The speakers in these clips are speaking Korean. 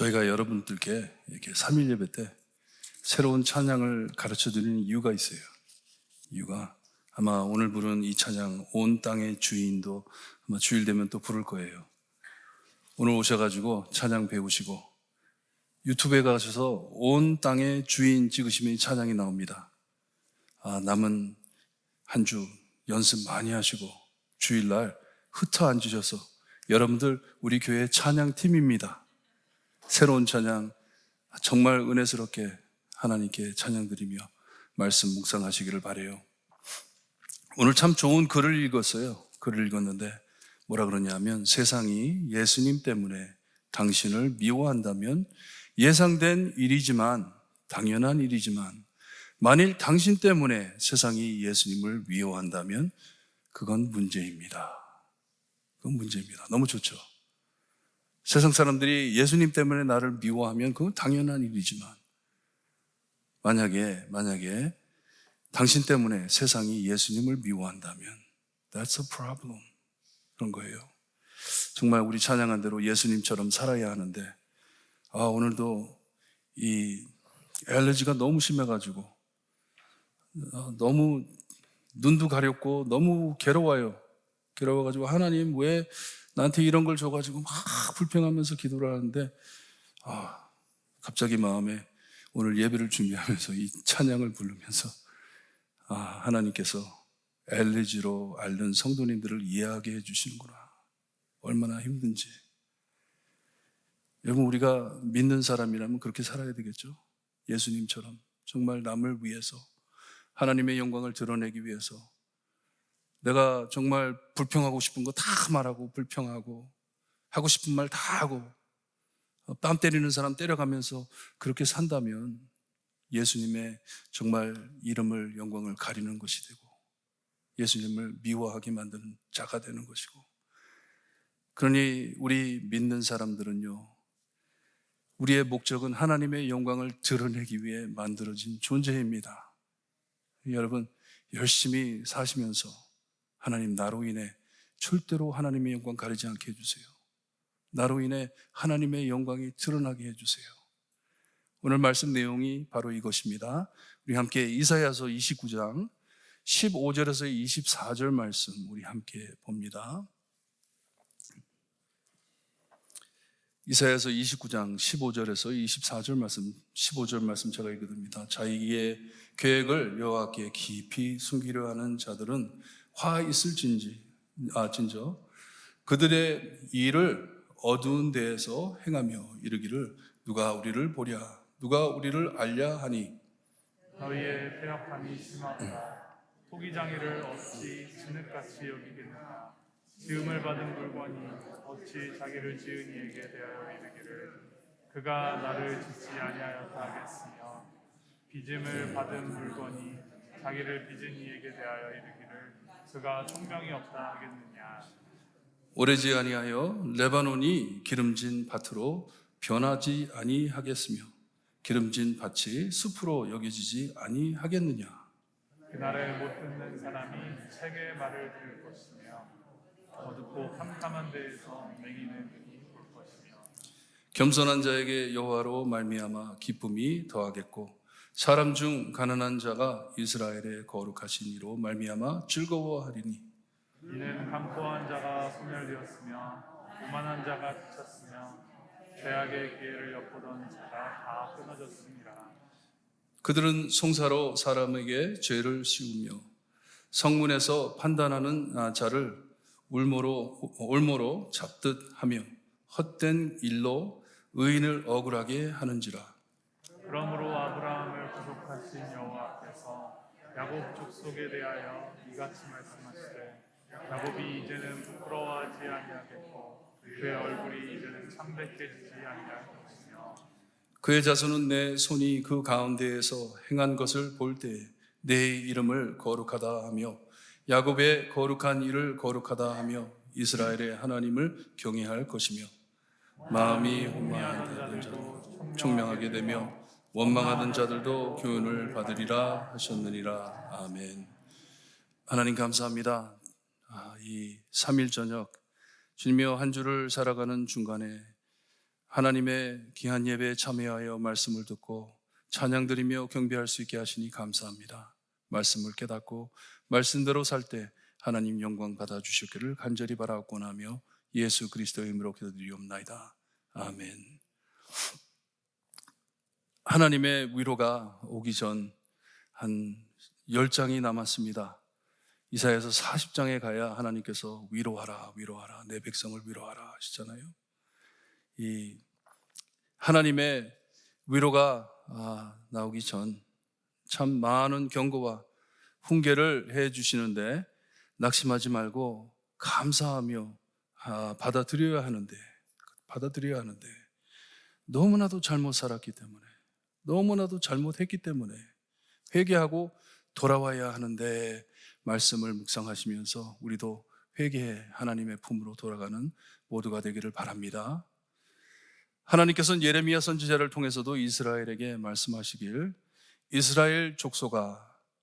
저희가 여러분들께 이렇게 3일 예배 때 새로운 찬양을 가르쳐 드리는 이유가 있어요. 이유가 아마 오늘 부른 이 찬양 온 땅의 주인도 아마 주일 되면 또 부를 거예요. 오늘 오셔가지고 찬양 배우시고 유튜브에 가셔서 온 땅의 주인 찍으시면 이 찬양이 나옵니다. 남은 한 주 연습 많이 하시고 주일날 흩어 앉으셔서 여러분들 우리 교회 찬양팀입니다. 새로운 찬양 정말 은혜스럽게 하나님께 찬양드리며 말씀 묵상하시기를 바라요. 오늘 참 좋은 글을 읽었어요. 글을 읽었는데 뭐라 그러냐면 세상이 예수님 때문에 당신을 미워한다면 예상된 일이지만 당연한 일이지만 만일 당신 때문에 세상이 예수님을 미워한다면 그건 문제입니다. 그건 문제입니다. 너무 좋죠. 세상 사람들이 예수님 때문에 나를 미워하면 그건 당연한 일이지만 만약에 당신 때문에 세상이 예수님을 미워한다면 That's a problem. 그런 거예요. 정말 우리 찬양한 대로 예수님처럼 살아야 하는데 오늘도 이 알레르기가 너무 심해가지고 너무 눈도 가렵고 너무 괴로워가지고 하나님 왜 나한테 이런 걸 줘가지고 막 불평하면서 기도를 하는데 갑자기 마음에 오늘 예배를 준비하면서 이 찬양을 부르면서 하나님께서 알레르기로 앓는 성도님들을 이해하게 해주시는구나. 얼마나 힘든지. 여러분 우리가 믿는 사람이라면 그렇게 살아야 되겠죠. 예수님처럼 정말 남을 위해서 하나님의 영광을 드러내기 위해서 내가 정말 불평하고 싶은 거 다 말하고 불평하고 하고 싶은 말 다 하고 뺨 때리는 사람 때려가면서 그렇게 산다면 예수님의 정말 이름을 영광을 가리는 것이 되고 예수님을 미워하게 만드는 자가 되는 것이고 그러니 우리 믿는 사람들은요 우리의 목적은 하나님의 영광을 드러내기 위해 만들어진 존재입니다. 여러분 열심히 사시면서 하나님 나로 인해 절대로 하나님의 영광 가리지 않게 해주세요. 나로 인해 하나님의 영광이 드러나게 해주세요. 오늘 말씀 내용이 바로 이것입니다. 우리 함께 이사야서 29장 15절에서 24절 말씀 우리 함께 봅니다. 이사야서 29장 15절에서 24절 말씀 15절 말씀 제가 읽어드립니다. 자기의 계획을 여호와께 깊이 숨기려 하는 자들은 화 있을진저 그들의 일을 어두운 데에서 행하며 이르기를 누가 우리를 보랴 누가 우리를 알랴 하니 너희의 패역함이 심하다. 토기장이를 어찌 진흙같이 여기겠느냐. 지음을 받은 물건이 어찌 자기를 지은 이에게 대하여 이르기를 그가 나를 짓지 아니하였다 하겠으며 빚음을 받은 물건이 자기를 빚은 이에게 대하여 이르기를 그가 총명이 없다 하겠느냐. 오래지 아니하여 레바논이 기름진 밭으로 변하지 아니하겠으며 기름진 밭이 숲으로 여겨지지 아니하겠느냐. 그날에 못 듣는 사람이 책의 말을 들을 것이며 어둡고 캄캄한 데에서 맹인의 눈이 볼 것이며 겸손한 자에게 여호와로 말미암아 기쁨이 더하겠고 사람 중 가난한 자가 이스라엘의 거룩하신 이로 말미암아 즐거워하리니 이는 강포한 자가 소멸되었으며 오만한 자가 그쳤으며 죄악의 기회를 엿보던 자가 다 끊어졌습니다. 그들은 송사로 사람에게 죄를 씌우며 성문에서 판단하는 자를 올모로 잡듯 하며 헛된 일로 의인을 억울하게 하는지라. 그러므로 아브라함을 구속하신 여호와께서 야곱 족속에 대하여 이같이 말씀하시되 야곱이 이제는 부끄러워하지 아니하겠고 그의 얼굴이 이제는 창백해지지 아니할 것이며 그의 자손은 내 손이 그 가운데에서 행한 것을 볼 때에 내 이름을 거룩하다 하며 야곱의 거룩한 일을 거룩하다 하며 이스라엘의 하나님을 경외할 것이며 마음이 혼미하던 자들도 총명하게 되며 원망하던 자들도 교훈을 받으리라 하셨느니라. 아멘. 하나님 감사합니다. 이 3일 저녁 주님이여 한 주를 살아가는 중간에 하나님의 귀한 예배에 참여하여 말씀을 듣고 찬양드리며 경배할 수 있게 하시니 감사합니다. 말씀을 깨닫고 말씀대로 살 때 하나님 영광 받아주시기를 간절히 바라옵고나며 예수 그리스도의 이름으로 기도드리옵나이다. 아멘. 하나님의 위로가 오기 전 한 10장이 남았습니다. 이사야서 40장에 가야 하나님께서 위로하라, 위로하라, 내 백성을 위로하라 하시잖아요. 이 하나님의 위로가 나오기 전 참 많은 경고와 훈계를 해 주시는데 낙심하지 말고 감사하며 받아들여야 하는데 너무나도 잘못 살았기 때문에, 너무나도 잘못했기 때문에 회개하고 돌아와야 하는데 말씀을 묵상하시면서 우리도 회개해 하나님의 품으로 돌아가는 모두가 되기를 바랍니다. 하나님께서는 예레미야 선지자를 통해서도 이스라엘에게 말씀하시길, 이스라엘 족속아,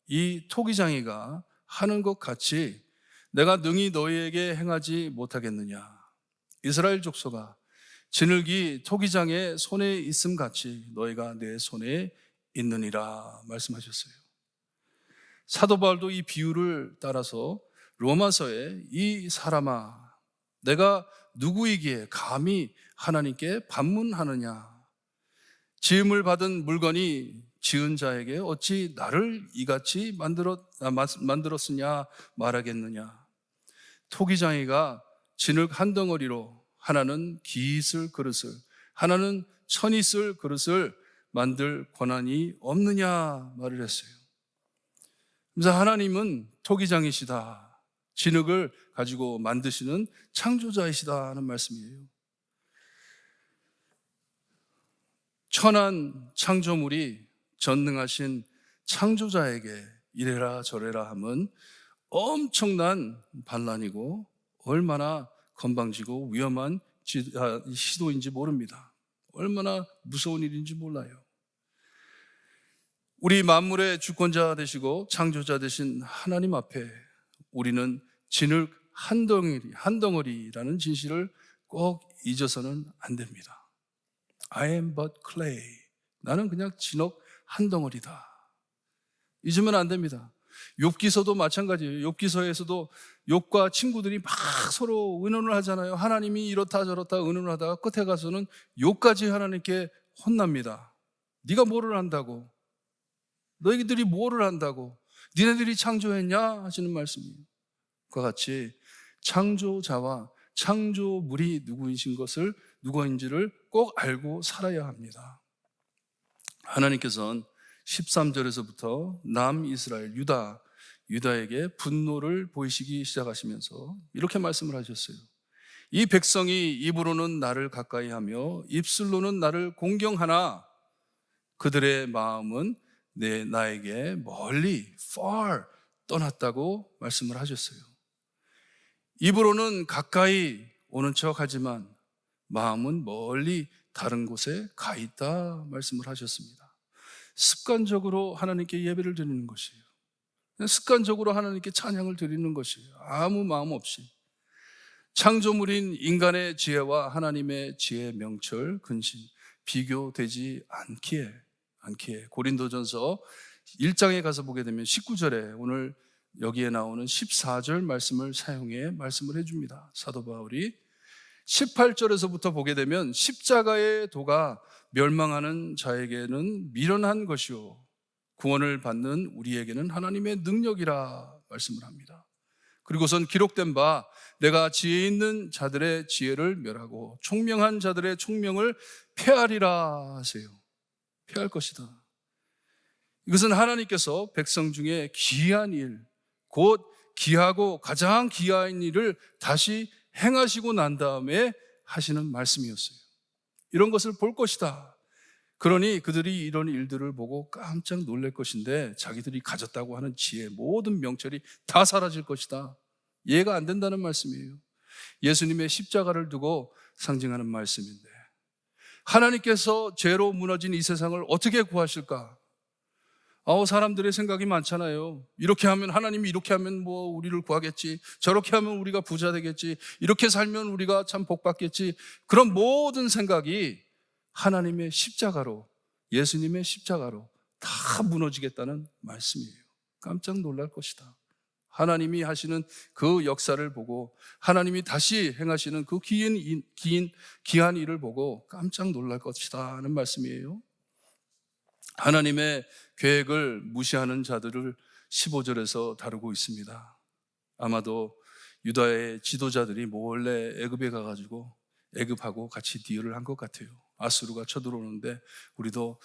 이 토기장이가 하는 것 같이 내가 능히 너희에게 행하지 못하겠느냐. 이스라엘 족속아, 진흙이 토기장의 손에 있음 같이 너희가 내 손에 있느니라 말씀하셨어요. 사도 바울도 이 비유를 따라서 로마서에 이 사람아, 내가 누구이기에 감히 하나님께 반문하느냐. 지음을 받은 물건이 지은 자에게 어찌 나를 이같이 만들었으냐 말하겠느냐. 토기장이가 진흙 한 덩어리로 하나는 기있을 그릇을, 하나는 천이 쓸 그릇을 만들 권한이 없느냐 말을 했어요. 그래서 하나님은 토기장이시다, 진흙을 가지고 만드시는 창조자이시다 하는 말씀이에요. 천한 창조물이 전능하신 창조자에게 이래라 저래라 함은 엄청난 반란이고 얼마나 건방지고 위험한 시도인지 모릅니다. 얼마나 무서운 일인지 몰라요. 우리 만물의 주권자 되시고 창조자 되신 하나님 앞에 우리는 진흙 한 덩어리라는 진실을 꼭 잊어서는 안 됩니다. I am but clay. 나는 그냥 진흙 한 덩어리다. 잊으면 안 됩니다. 욥기서도 마찬가지예요. 욥기서에서도 욥과 친구들이 막 서로 의논을 하잖아요. 하나님이 이렇다 저렇다 의논을 하다가 끝에 가서는 욥까지 하나님께 혼납니다. 네가 뭐를 안다고? 너희들이 뭐를 안다고? 니네들이 창조했냐? 하시는 말씀이에요. 그와 같이 창조자와 창조물이 누구인지를 꼭 알고 살아야 합니다. 하나님께서는 13절에서부터 남이스라엘 유다에게 분노를 보이시기 시작하시면서 이렇게 말씀을 하셨어요. 이 백성이 입으로는 나를 가까이 하며 입술로는 나를 공경하나 그들의 마음은 나에게 멀리 far 떠났다고 말씀을 하셨어요. 입으로는 가까이 오는 척 하지만 마음은 멀리 다른 곳에 가 있다 말씀을 하셨습니다. 습관적으로 하나님께 예배를 드리는 것이에요. 습관적으로 하나님께 찬양을 드리는 것이에요. 아무 마음 없이. 창조물인 인간의 지혜와 하나님의 지혜의 명철, 근신 비교되지 않기에 고린도전서 1장에 가서 보게 되면 19절에 오늘 여기에 나오는 14절 말씀을 사용해 말씀을 해줍니다. 사도 바울이 18절에서부터 보게 되면 십자가의 도가 멸망하는 자에게는 미련한 것이요 구원을 받는 우리에게는 하나님의 능력이라 말씀을 합니다. 그리고선 기록된 바 내가 지혜 있는 자들의 지혜를 멸하고 총명한 자들의 총명을 폐하리라 하세요. 폐할 것이다. 이것은 하나님께서 백성 중에 귀한 일, 곧 귀하고 가장 귀한 일을 다시 행하시고 난 다음에 하시는 말씀이었어요. 이런 것을 볼 것이다. 그러니 그들이 이런 일들을 보고 깜짝 놀랄 것인데 자기들이 가졌다고 하는 지혜, 모든 명철이 다 사라질 것이다. 이해가 안 된다는 말씀이에요. 예수님의 십자가를 두고 상징하는 사람들의 생각이 많잖아요. 이렇게 하면 하나님이 이렇게 하면 뭐 우리를 구하겠지. 저렇게 하면 우리가 부자 되겠지. 이렇게 살면 우리가 참 복 받겠지. 그런 모든 생각이 하나님의 십자가로, 예수님의 십자가로 다 무너지겠다는 말씀이에요. 깜짝 놀랄 것이다. 하나님이 하시는 그 역사를 보고 하나님이 다시 행하시는 그 귀한 일을 보고 깜짝 놀랄 것이다 하는 말씀이에요. 하나님의 계획을 무시하는 자들을 15절에서 다루고 있습니다. 아마도 유다의 지도자들이 몰래 애굽에 가가지고 애굽하고 같이 디얼을 한 것 같아요. 아수르가 쳐들어오는데 우리도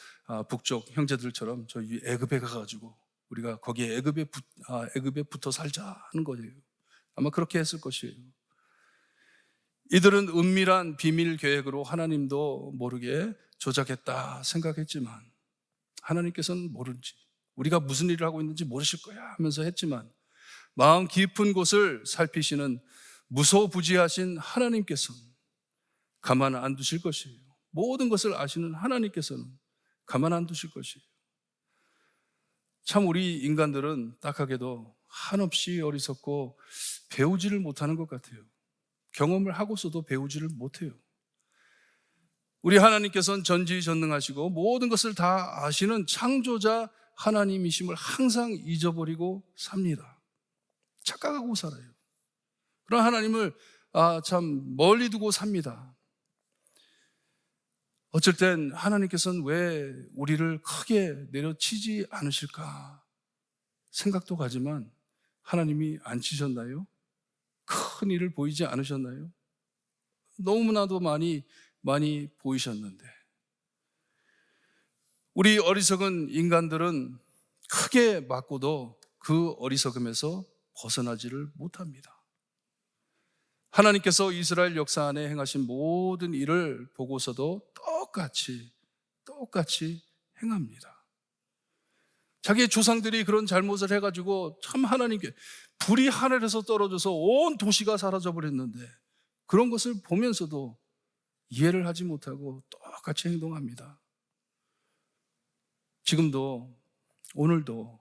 북쪽 형제들처럼 저희 애굽에 가가지고 우리가 거기에 애굽에 붙어 살자 하는 거예요. 아마 그렇게 했을 것이에요. 이들은 은밀한 비밀 계획으로 하나님도 모르게 조작했다 생각했지만 하나님께서는 모르지, 우리가 무슨 일을 하고 있는지 모르실 거야 하면서 했지만 마음 깊은 곳을 살피시는 무소부지하신 하나님께서는 가만 안 두실 것이에요. 모든 것을 아시는 하나님께서는 가만 안 두실 것이에요. 참 우리 인간들은 딱하게도 한없이 어리석고 배우지를 못하는 것 같아요. 경험을 하고서도 배우지를 못해요. 우리 하나님께서는 전지전능하시고 모든 것을 다 아시는 창조자 하나님이심을 항상 잊어버리고 삽니다. 착각하고 살아요. 그런 하나님을 참 멀리 두고 삽니다. 어쩔 땐 하나님께서는 왜 우리를 크게 내려치지 않으실까 생각도 가지만 하나님이 안 치셨나요? 큰 일을 보이지 않으셨나요? 너무나도 많이 보이셨는데 우리 어리석은 인간들은 크게 맞고도 그 어리석음에서 벗어나지를 못합니다. 하나님께서 이스라엘 역사 안에 행하신 모든 일을 보고서도 똑같이 행합니다. 자기의 조상들이 그런 잘못을 해가지고 참 하나님께 불이 하늘에서 떨어져서 온 도시가 사라져버렸는데 그런 것을 보면서도 이해를 하지 못하고 똑같이 행동합니다. 지금도 오늘도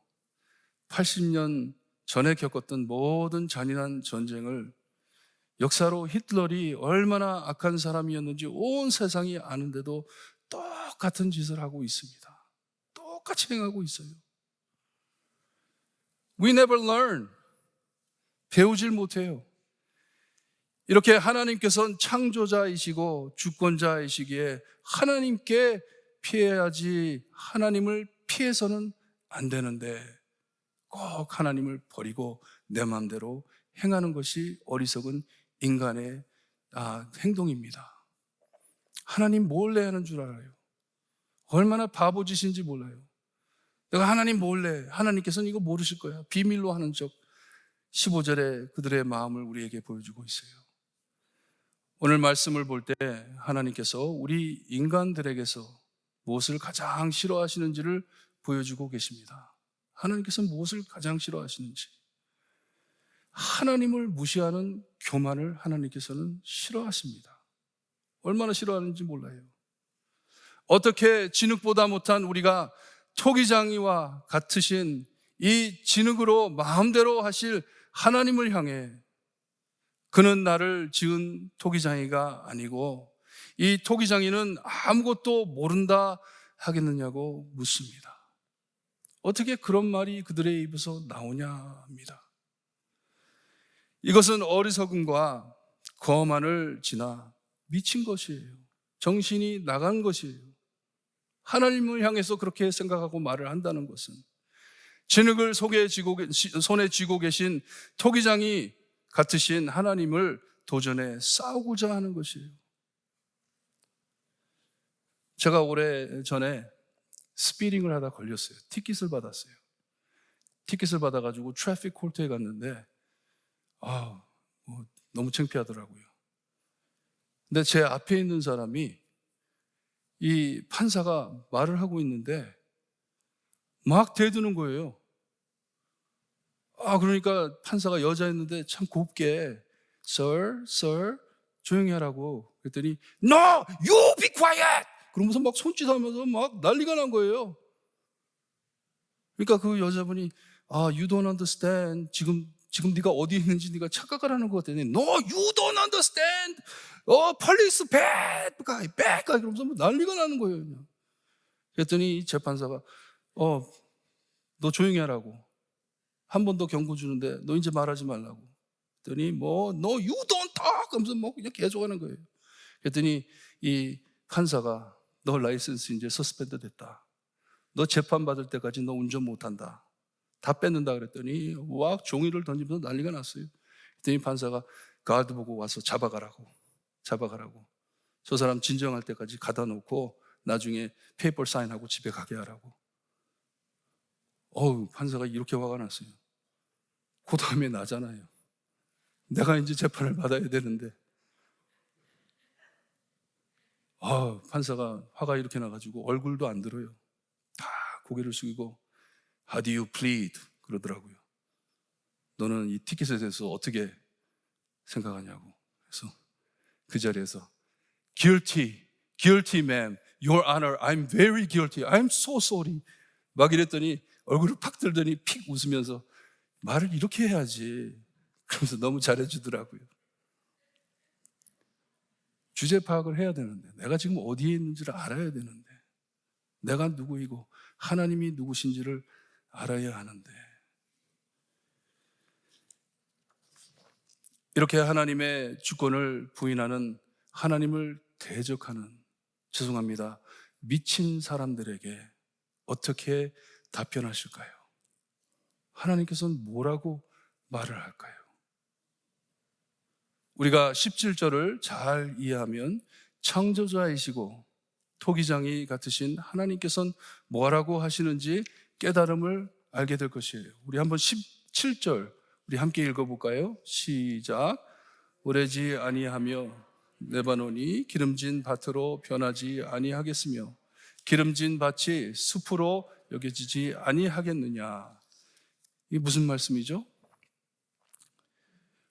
80년 전에 겪었던 모든 잔인한 전쟁을 역사로 히틀러이 얼마나 악한 사람이었는지 온 세상이 아는데도 똑같은 짓을 하고 있습니다. 똑같이 행하고 있어요. We never learn. 배우질 못해요. 이렇게 하나님께서는 창조자이시고 주권자이시기에 하나님께 피해야지 하나님을 피해서는 안 되는데 꼭 하나님을 버리고 내 마음대로 행하는 것이 어리석은 인간의 행동입니다. 하나님 몰래 하는 줄 알아요. 얼마나 바보짓인지 몰라요. 내가 하나님 몰래, 하나님께서는 이거 모르실 거야. 비밀로 하는 척 15절에 그들의 마음을 우리에게 보여주고 있어요. 오늘 말씀을 볼 때 하나님께서 우리 인간들에게서 무엇을 가장 싫어하시는지를 보여주고 계십니다. 하나님께서는 무엇을 가장 싫어하시는지. 하나님을 무시하는 교만을 하나님께서는 싫어하십니다. 얼마나 싫어하는지 몰라요. 어떻게 진흙보다 못한 우리가 토기장이와 같으신 이 진흙으로 마음대로 하실 하나님을 향해 그는 나를 지은 토기장이가 아니고 이 토기장이는 아무것도 모른다 하겠느냐고 묻습니다. 어떻게 그런 말이 그들의 입에서 나오냐 합니다. 이것은 어리석음과 거만을 지나 미친 것이에요. 정신이 나간 것이에요. 하나님을 향해서 그렇게 생각하고 말을 한다는 것은 진흙을 손에 쥐고 계신 토기장이 같으신 하나님을 도전해 싸우고자 하는 것이에요. 제가 오래전에 스피링을 하다 걸렸어요. 티켓을 받았어요. 티켓을 받아가지고 트래픽 코트에 갔는데 너무 창피하더라고요. 근데 제 앞에 있는 사람이 이 판사가 말을 하고 있는데 막 대드는 거예요. 그러니까 판사가 여자였는데 참 곱게 Sir, 조용히 하라고 그랬더니 No, you be quiet! 그러면서 막 손짓하면서 막 난리가 난 거예요. 그러니까 그 여자분이 you don't understand. 지금 네가 어디 있는지 네가 착각을 하는 것 같더니 No, you don't understand. police bad guy, bad guy 그러면서 뭐 난리가 나는 거예요. 그냥. 그랬더니 이 재판사가 너 조용히 하라고. 한 번 더 경고 주는데 너 이제 말하지 말라고. 그랬더니 No, you don't talk 하면서 그냥 계속하는 거예요. 그랬더니 이 판사가 너 라이센스 이제 서스펜드 됐다. 너 재판 받을 때까지 너 운전 못한다. 다 뺏는다 그랬더니 와 종이를 던지면서 난리가 났어요. 그랬더니 판사가 가드 보고 와서 잡아가라고. 저 사람 진정할 때까지 가다 놓고 나중에 페이퍼 사인하고 집에 가게 하라고. 판사가 이렇게 화가 났어요. 그 다음에 나잖아요. 내가 이제 재판을 받아야 되는데 판사가 화가 이렇게 나가지고 얼굴도 안 들어요. 다 고개를 숙이고 How do you plead? 그러더라고요. 너는 이 티켓에 대해서 어떻게 생각하냐고. 그래서 그 자리에서 Guilty, ma'am. Your honor, I'm very guilty. I'm so sorry. 막 이랬더니 얼굴을 팍 들더니 픽 웃으면서 말을 이렇게 해야지. 그러면서 너무 잘해주더라고요. 주제 파악을 해야 되는데 내가 지금 어디에 있는지를 알아야 되는데 내가 누구이고 하나님이 누구신지를 알아야 하는데 이렇게 하나님의 주권을 부인하는 하나님을 대적하는 미친 사람들에게 어떻게 답변하실까요? 하나님께서는 뭐라고 말을 할까요? 우리가 17절을 잘 이해하면 창조자이시고 토기장이 같으신 하나님께서는 뭐라고 하시는지 깨달음을 알게 될 것이에요. 우리 한번 17절 우리 함께 읽어볼까요? 시작. 오래지 아니하며 레바논이 기름진 밭으로 변하지 아니하겠으며 기름진 밭이 숲으로 여겨지지 아니하겠느냐. 이게 무슨 말씀이죠?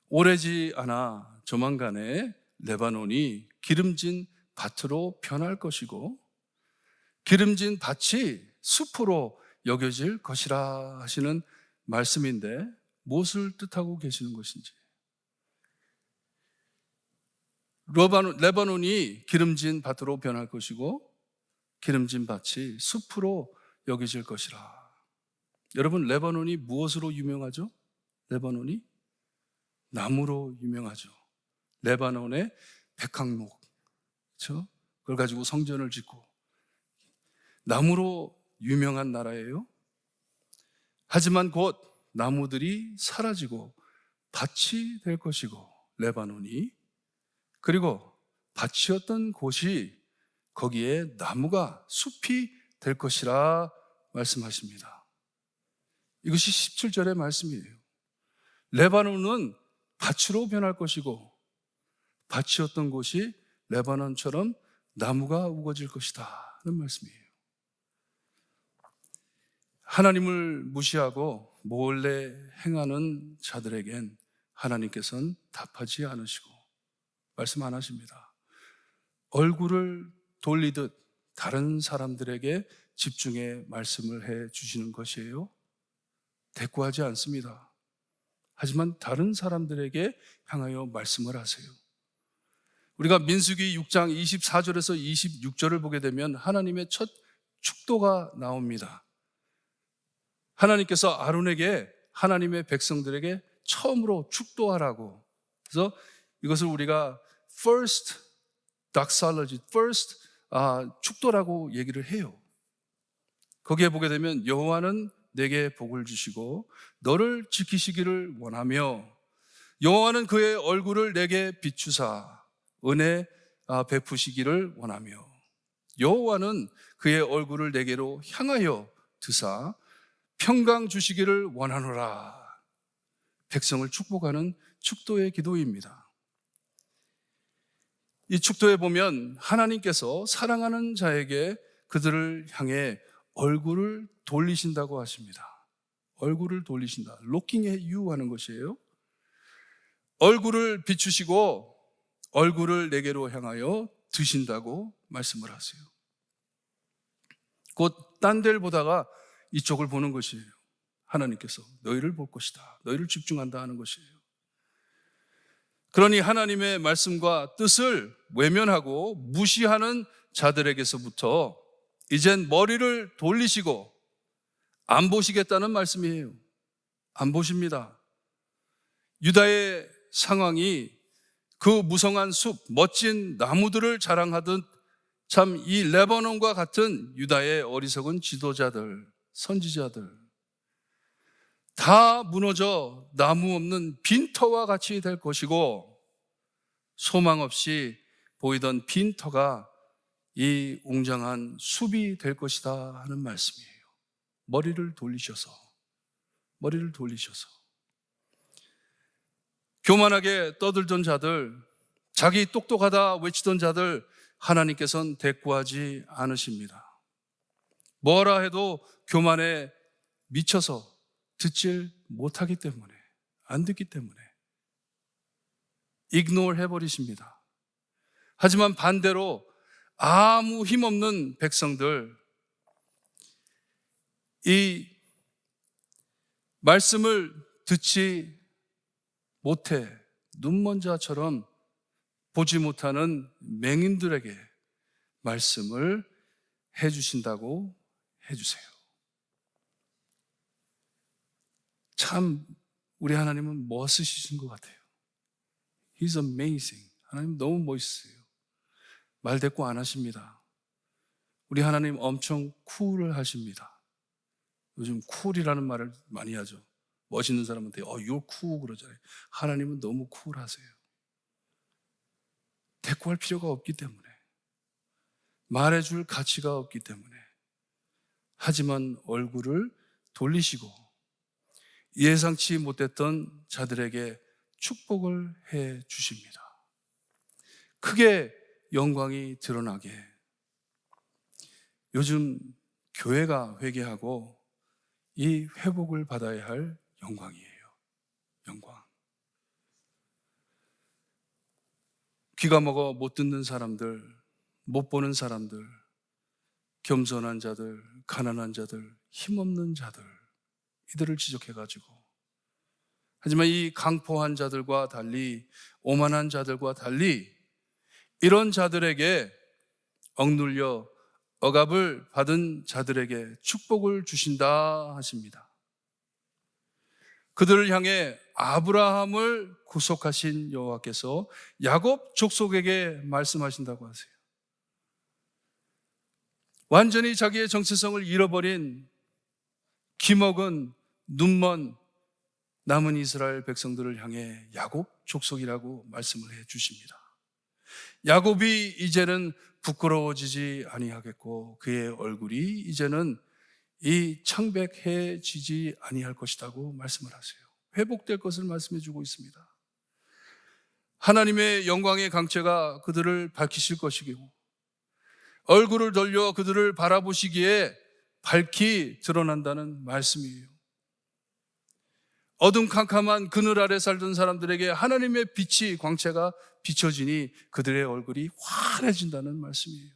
오래지 않아 조만간에 레바논이 기름진 밭으로 변할 것이고 기름진 밭이 숲으로 여겨질 것이라 하시는 말씀인데 무엇을 뜻하고 계시는 것인지. 레바논이 기름진 밭으로 변할 것이고 기름진 밭이 숲으로 여겨질 것이라. 여러분, 레바논이 무엇으로 유명하죠? 레바논이 나무로 유명하죠. 레바논의 백향목, 그렇죠? 그걸 가지고 성전을 짓고 나무로 유명한 나라예요. 하지만 곧 나무들이 사라지고 밭이 될 것이고 레바논이 그리고 밭이었던 곳이 거기에 나무가 숲이 될 것이라 말씀하십니다. 이것이 17절의 말씀이에요. 레바논은 밭으로 변할 것이고 밭이었던 곳이 레바논처럼 나무가 우거질 것이다 하는 말씀이에요. 하나님을 무시하고 몰래 행하는 자들에겐 하나님께서는 답하지 않으시고 말씀 안 하십니다. 얼굴을 돌리듯 다른 사람들에게 집중해 말씀을 해 주시는 것이에요. 대꾸하지 않습니다. 하지만 다른 사람들에게 향하여 말씀을 하세요. 우리가 민수기 6장 24절에서 26절을 보게 되면 하나님의 첫 축도가 나옵니다. 하나님께서 아론에게 하나님의 백성들에게 처음으로 축도하라고. 그래서 이것을 우리가 first doxology, first 축도라고 얘기를 해요. 거기에 보게 되면 여호와는 내게 복을 주시고 너를 지키시기를 원하며 여호와는 그의 얼굴을 내게 비추사 은혜 베푸시기를 원하며 여호와는 그의 얼굴을 내게로 향하여 드사 평강 주시기를 원하노라. 백성을 축복하는 축도의 기도입니다. 이 축도에 보면 하나님께서 사랑하는 자에게 그들을 향해 얼굴을 돌리신다고 하십니다. 얼굴을 돌리신다. Looking at you 하는 것이에요. 얼굴을 비추시고 얼굴을 내게로 향하여 드신다고 말씀을 하세요. 곧 딴 데를 보다가 이쪽을 보는 것이에요. 하나님께서 너희를 볼 것이다. 너희를 집중한다 하는 것이에요. 그러니 하나님의 말씀과 뜻을 외면하고 무시하는 자들에게서부터 이젠 머리를 돌리시고 안 보시겠다는 말씀이에요. 안 보십니다. 유다의 상황이 그 무성한 숲, 멋진 나무들을 자랑하듯 참 이 레바논과 같은 유다의 어리석은 지도자들, 선지자들 다 무너져 나무 없는 빈터와 같이 될 것이고 소망 없이 보이던 빈터가 이 웅장한 숲이 될 것이다 하는 말씀이에요. 머리를 돌리셔서 교만하게 떠들던 자들, 자기 똑똑하다 외치던 자들 하나님께서는 대꾸하지 않으십니다. 뭐라 해도 교만에 미쳐서 듣질 못하기 때문에, 안 듣기 때문에 이그노를 해버리십니다. 하지만 반대로 아무 힘없는 백성들, 이 말씀을 듣지 못해 눈먼 자처럼 보지 못하는 맹인들에게 말씀을 해주신다고 해주세요. 참 우리 하나님은 멋있으신 것 같아요. He's amazing. 하나님 너무 멋있어요. 말 대꾸 안 하십니다. 우리 하나님 엄청 쿨하십니다. 요즘 쿨이라는 말을 많이 하죠. 멋있는 사람한테 you're cool 그러잖아요. 하나님은 너무 쿨하세요. 대꾸할 필요가 없기 때문에, 말해줄 가치가 없기 때문에, 하지만 얼굴을 돌리시고 예상치 못했던 자들에게 축복을 해 주십니다. 크게 영광이 드러나게. 요즘 교회가 회개하고 이 회복을 받아야 할 영광이에요. 영광. 귀가 먹어 못 듣는 사람들, 못 보는 사람들, 겸손한 자들, 가난한 자들, 힘없는 자들, 이들을 지적해가지고, 하지만 이 강포한 자들과 달리, 오만한 자들과 달리 이런 자들에게 억눌려 억압을 받은 자들에게 축복을 주신다 하십니다. 그들을 향해 아브라함을 구속하신 여호와께서 야곱 족속에게 말씀하신다고 하세요. 완전히 자기의 정체성을 잃어버린 기먹은 눈먼 남은 이스라엘 백성들을 향해 야곱 족속이라고 말씀을 해 주십니다. 야곱이 이제는 부끄러워지지 아니하겠고 그의 얼굴이 이제는 이 창백해지지 아니할 것이라고 말씀을 하세요. 회복될 것을 말씀해 주고 있습니다. 하나님의 영광의 강체가 그들을 밝히실 것이고 얼굴을 돌려 그들을 바라보시기에 밝히 드러난다는 말씀이에요. 어둠캄캄한 그늘 아래 살던 사람들에게 하나님의 빛이 광채가 비춰지니 그들의 얼굴이 환해진다는 말씀이에요.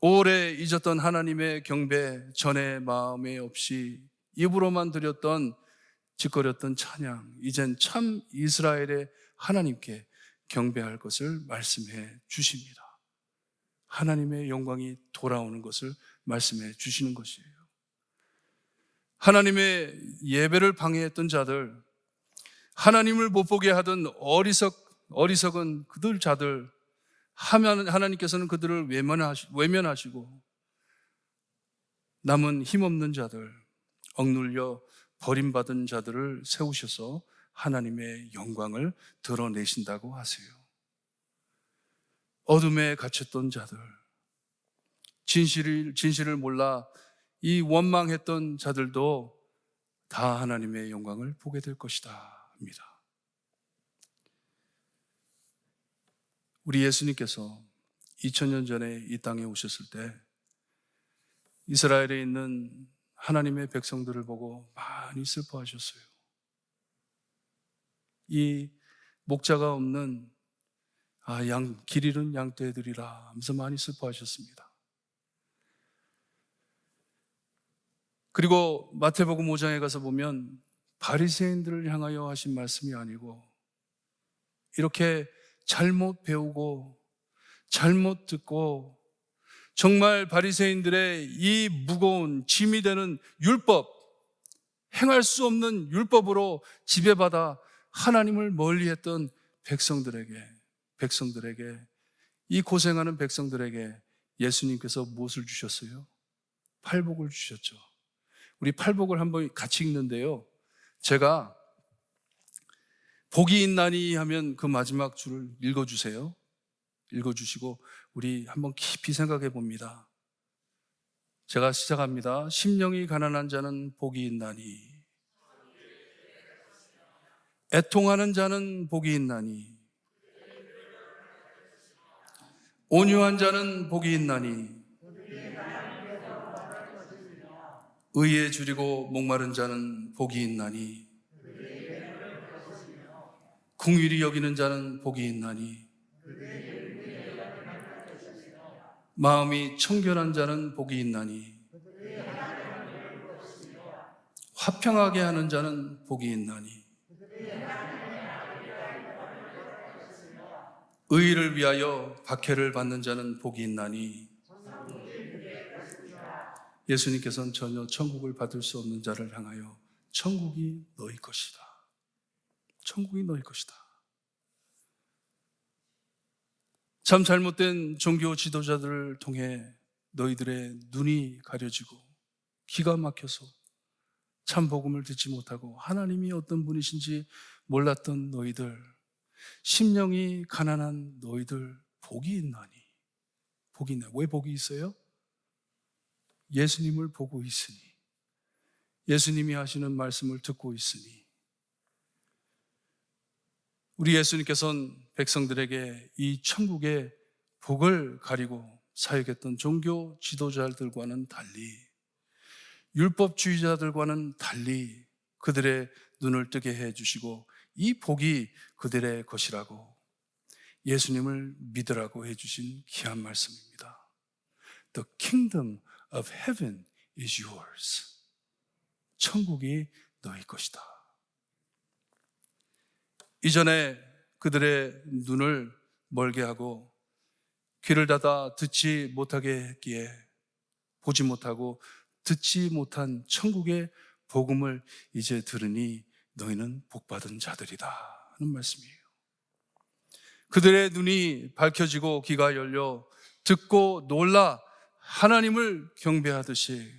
오래 잊었던 하나님의 경배, 전에 마음에 없이 입으로만 드렸던 짓거렸던 찬양, 이젠 참 이스라엘의 하나님께 경배할 것을 말씀해 주십니다. 하나님의 영광이 돌아오는 것을 말씀해 주시는 것이에요. 하나님의 예배를 방해했던 자들, 하나님을 못 보게 하던 어리석은 그들 자들, 하나님께서는 그들을 외면하시고 남은 힘없는 자들, 억눌려 버림받은 자들을 세우셔서 하나님의 영광을 드러내신다고 하세요. 어둠에 갇혔던 자들, 진실을 몰라 이 원망했던 자들도 다 하나님의 영광을 보게 될 것이다 합니다. 우리 예수님께서 2000년 전에 이 땅에 오셨을 때 이스라엘에 있는 하나님의 백성들을 보고 많이 슬퍼하셨어요. 이 목자가 없는 길 잃은 양떼들이라 하면서 많이 슬퍼하셨습니다. 그리고 마태복음 5장에 가서 보면 바리새인들을 향하여 하신 말씀이 아니고 이렇게 잘못 배우고 잘못 듣고 정말 바리새인들의 이 무거운 짐이 되는 율법, 행할 수 없는 율법으로 지배받아 하나님을 멀리했던 백성들에게 이 고생하는 백성들에게 예수님께서 무엇을 주셨어요? 팔복을 주셨죠. 우리 팔복을 한번 같이 읽는데요, 제가 복이 있나니 하면 그 마지막 줄을 읽어주세요. 읽어주시고 우리 한번 깊이 생각해 봅니다. 제가 시작합니다. 심령이 가난한 자는 복이 있나니, 애통하는 자는 복이 있나니, 온유한 자는 복이 있나니, 의에 줄이고 목마른 자는 복이 있나니, 긍휼히 여기는 자는 복이 있나니, 마음이 청결한 자는 복이 있나니, 화평하게 하는 자는 복이 있나니, 의를 위하여 박해를 받는 자는 복이 있나니. 예수님께서는 전혀 천국을 받을 수 없는 자를 향하여 천국이 너희 것이다, 천국이 너희 것이다. 참 잘못된 종교 지도자들을 통해 너희들의 눈이 가려지고 귀가 막혀서 참 복음을 듣지 못하고 하나님이 어떤 분이신지 몰랐던 너희들, 심령이 가난한 너희들 복이 있나니. 복이 있나니. 왜 복이 있어요? 예수님을 보고 있으니, 예수님이 하시는 말씀을 듣고 있으니. 우리 예수님께서는 백성들에게 이 천국의 복을 가리고 사역했던 종교 지도자들과는 달리, 율법주의자들과는 달리 그들의 눈을 뜨게 해주시고 이 복이 그들의 것이라고 예수님을 믿으라고 해주신 귀한 말씀입니다. The kingdom of heaven is yours. 천국이 너희 것이다. 이전에 그들의 눈을 멀게 하고 귀를 닫아 듣지 못하게 했기에 보지 못하고 듣지 못한 천국의 복음을 이제 들으니 너희는 복받은 자들이다 하는 말씀이에요. 그들의 눈이 밝혀지고 귀가 열려 듣고 놀라 하나님을 경배하듯이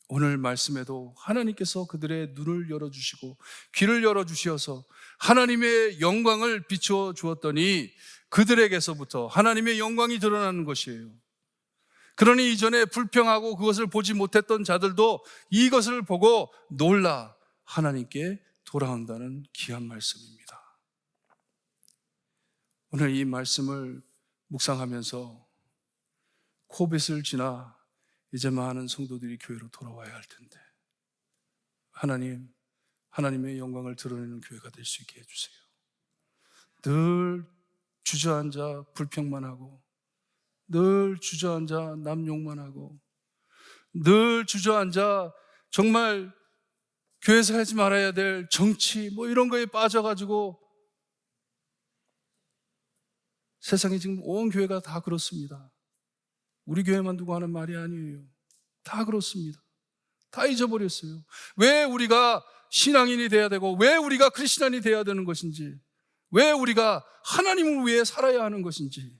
오늘 말씀에도 하나님께서 그들의 눈을 열어주시고 귀를 열어주셔서 하나님의 영광을 비추어 주었더니 그들에게서부터 하나님의 영광이 드러나는 것이에요. 그러니 이전에 불평하고 그것을 보지 못했던 자들도 이것을 보고 놀라 하나님께 돌아온다는 귀한 말씀입니다. 오늘 이 말씀을 묵상하면서 코빗을 지나 이제 많은 성도들이 교회로 돌아와야 할 텐데 하나님의 영광을 드러내는 교회가 될 수 있게 해주세요. 늘 주저앉아 불평만 하고, 늘 주저앉아 남 욕만 하고, 늘 주저앉아 정말 교회에서 하지 말아야 될 정치 이런 거에 빠져가지고, 세상에 지금 온 교회가 다 그렇습니다. 우리 교회만 두고 하는 말이 아니에요. 다 그렇습니다. 다 잊어버렸어요. 왜 우리가 신앙인이 돼야 되고, 왜 우리가 크리스찬이 돼야 되는 것인지, 왜 우리가 하나님을 위해 살아야 하는 것인지,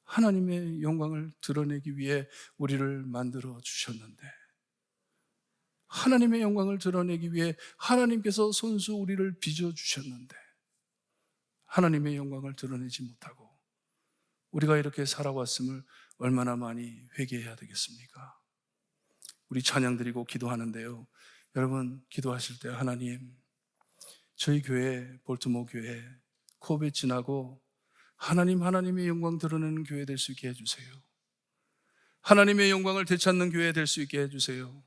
하나님의 영광을 드러내기 위해 우리를 만들어 주셨는데, 하나님의 영광을 드러내기 위해 하나님께서 손수 우리를 빚어 주셨는데 하나님의 영광을 드러내지 못하고 우리가 이렇게 살아왔음을 얼마나 많이 회개해야 되겠습니까? 우리 찬양 드리고 기도하는데요, 여러분 기도하실 때 하나님, 저희 교회, 볼트모 교회 코빗 지나고 하나님의 영광 드러내는 교회 될 수 있게 해주세요. 하나님의 영광을 되찾는 교회 될 수 있게 해주세요.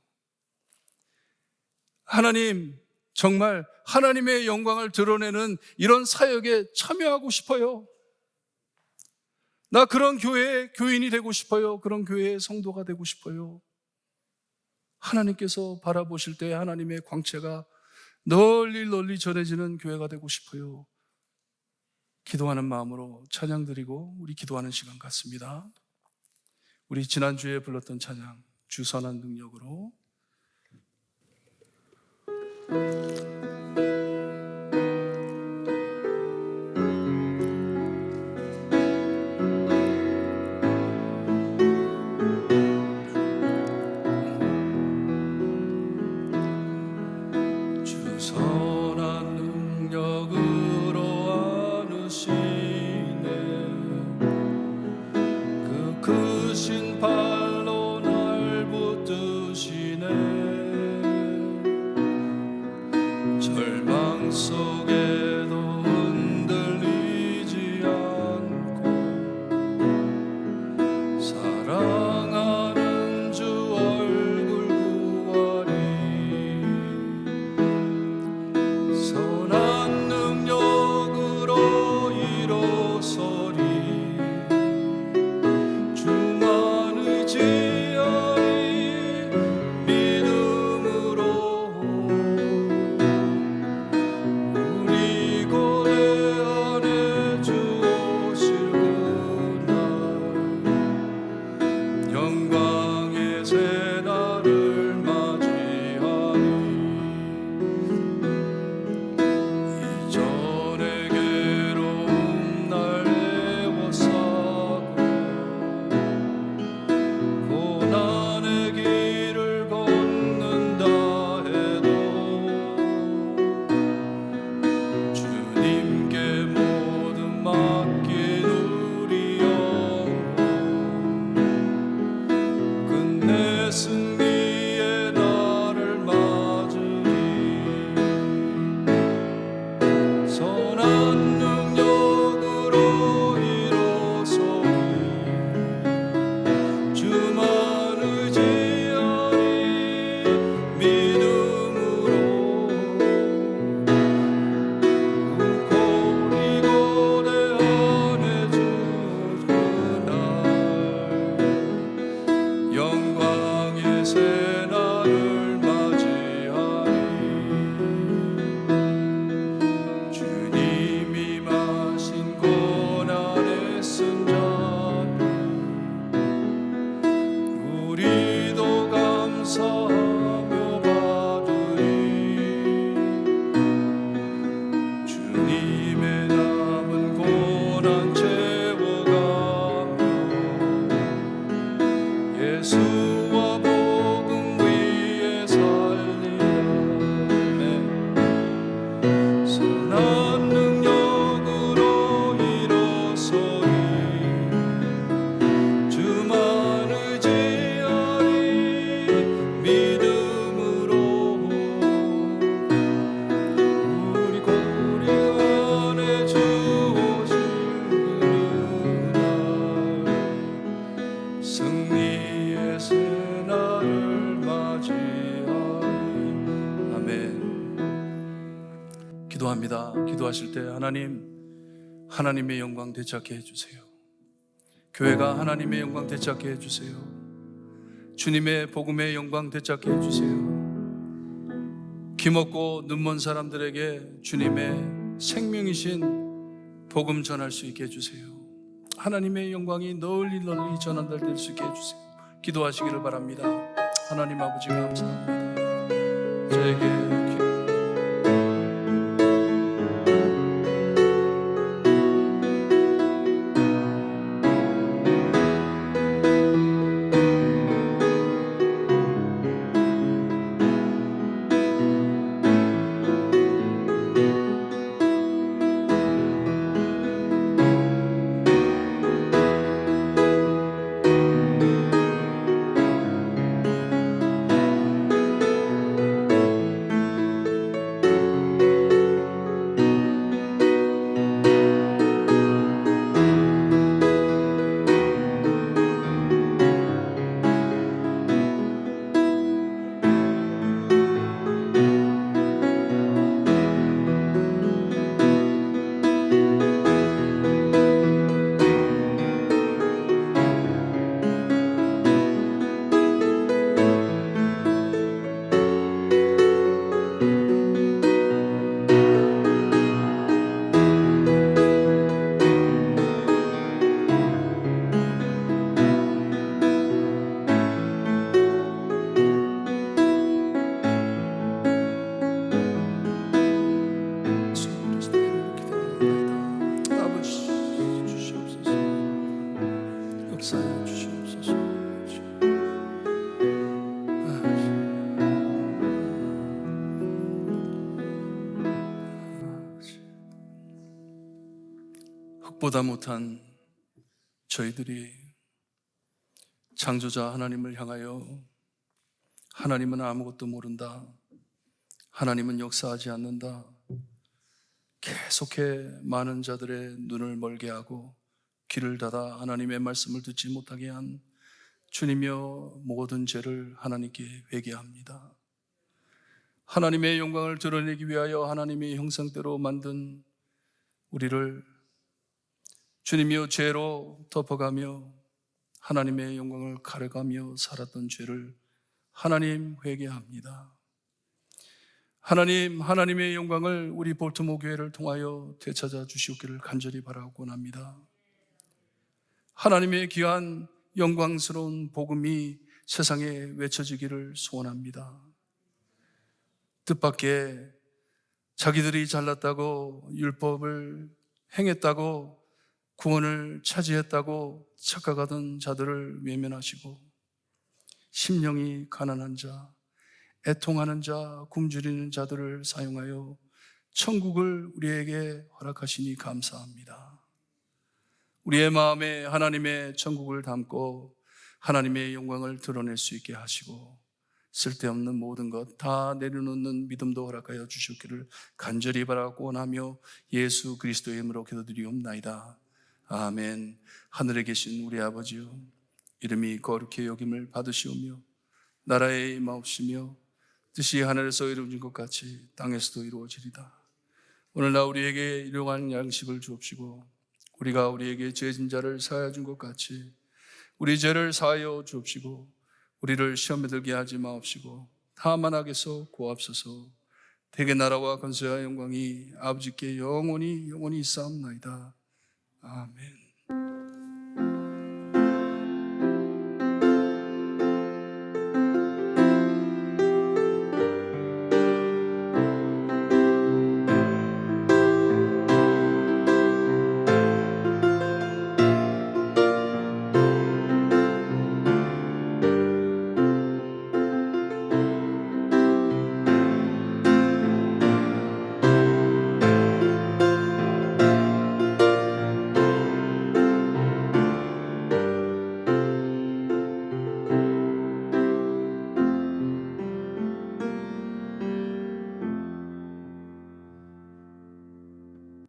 하나님, 정말 하나님의 영광을 드러내는 이런 사역에 참여하고 싶어요. 나 그런 교회의 교인이 되고 싶어요. 그런 교회의 성도가 되고 싶어요. 하나님께서 바라보실 때 하나님의 광채가 널리 널리 전해지는 교회가 되고 싶어요. 기도하는 마음으로 찬양 드리고 우리 기도하는 시간 같습니다. 우리 지난주에 불렀던 찬양 주 선한 능력으로 주 선한 능력으로 안으시네 그 크신 팔로 날 붙드시네 절망 속에도 흔들리지 않고 사랑하는 주 얼굴 구하리 선한 능력으로 일어서리 주만 의지하리 믿음으로 우리 고뇌 안에 주 오실 그날 영광의 새날을 맞이하리 이전의 괴로움 날 애워싸고 고난의 길을 걷는다 해도 주님께 모든 맡긴 우리 영혼 끝내 승리의 날을 맞으리 선한 능력으로 일어서리 주만 의지하리 믿음으로 우리 고뇌 안에 주 그날 영광의 새날을 맞이하리 주님이 마신 고난의 쓴 잔을 우리도 감사하며 받으리 주님의 남은 고난 채워가며 예수와 복음 위에 살리라 선한 능력으로 일어서리 주만 의지하리 믿음으로 우리 고리 안에 주 오실 그날 승리의 새날을 맞이하리 아멘. 기도합니다. 기도하실 때 하나님의 영광 되찾게 해주세요. 교회가 하나님의 영광 되찾게 해주세요. 주님의 복음의 영광 되찾게 해주세요. 기먹고 눈먼 사람들에게 주님의 생명이신 복음 전할 수 있게 해주세요. 하나님의 영광이 널리 널리 전달될 수 있게 해주세요. 기도하시기를 바랍니다. 하나님 아버지 감사합니다. 저에게 뜻보다 못한 저희들이 창조자 하나님을 향하여 하나님은 아무것도 모른다, 하나님은 역사하지 않는다, 계속해 많은 자들의 눈을 멀게 하고 귀를 닫아 하나님의 말씀을 듣지 못하게 한 주님이여, 모든 죄를 하나님께 회개합니다. 하나님의 영광을 드러내기 위하여 하나님의 형상대로 만든 우리를 주님이여 죄로 덮어가며 하나님의 영광을 가려가며 살았던 죄를 하나님 회개합니다. 하나님, 하나님의 영광을 우리 볼트모 교회를 통하여 되찾아 주시옵기를 간절히 바라곤 합니다. 하나님의 귀한 영광스러운 복음이 세상에 외쳐지기를 소원합니다. 뜻밖의 자기들이 잘났다고, 율법을 행했다고, 구원을 차지했다고 착각하던 자들을 외면하시고 심령이 가난한 자, 애통하는 자, 굶주리는 자들을 사용하여 천국을 우리에게 허락하시니 감사합니다. 우리의 마음에 하나님의 천국을 담고 하나님의 영광을 드러낼 수 있게 하시고 쓸데없는 모든 것 다 내려놓는 믿음도 허락하여 주시기를 간절히 바라고 원하며 예수 그리스도의 이름으로 기도드리옵나이다. 아멘. 하늘에 계신 우리 아버지요, 이름이 거룩히 여김을 받으시오며 나라의 임하옵시며 뜻이 하늘에서 이루어진 것 같이 땅에서도 이루어지리다. 오늘날 우리에게 일용할 양식을 주옵시고 우리가 우리에게 죄진 자를 사하여 준 것 같이 우리 죄를 사하여 주옵시고 우리를 시험에 들게 하지 마옵시고 다만 악에서 구하옵소서. 대개 나라와 권세와 영광이 아버지께 영원히 있사옵나이다. 아멘.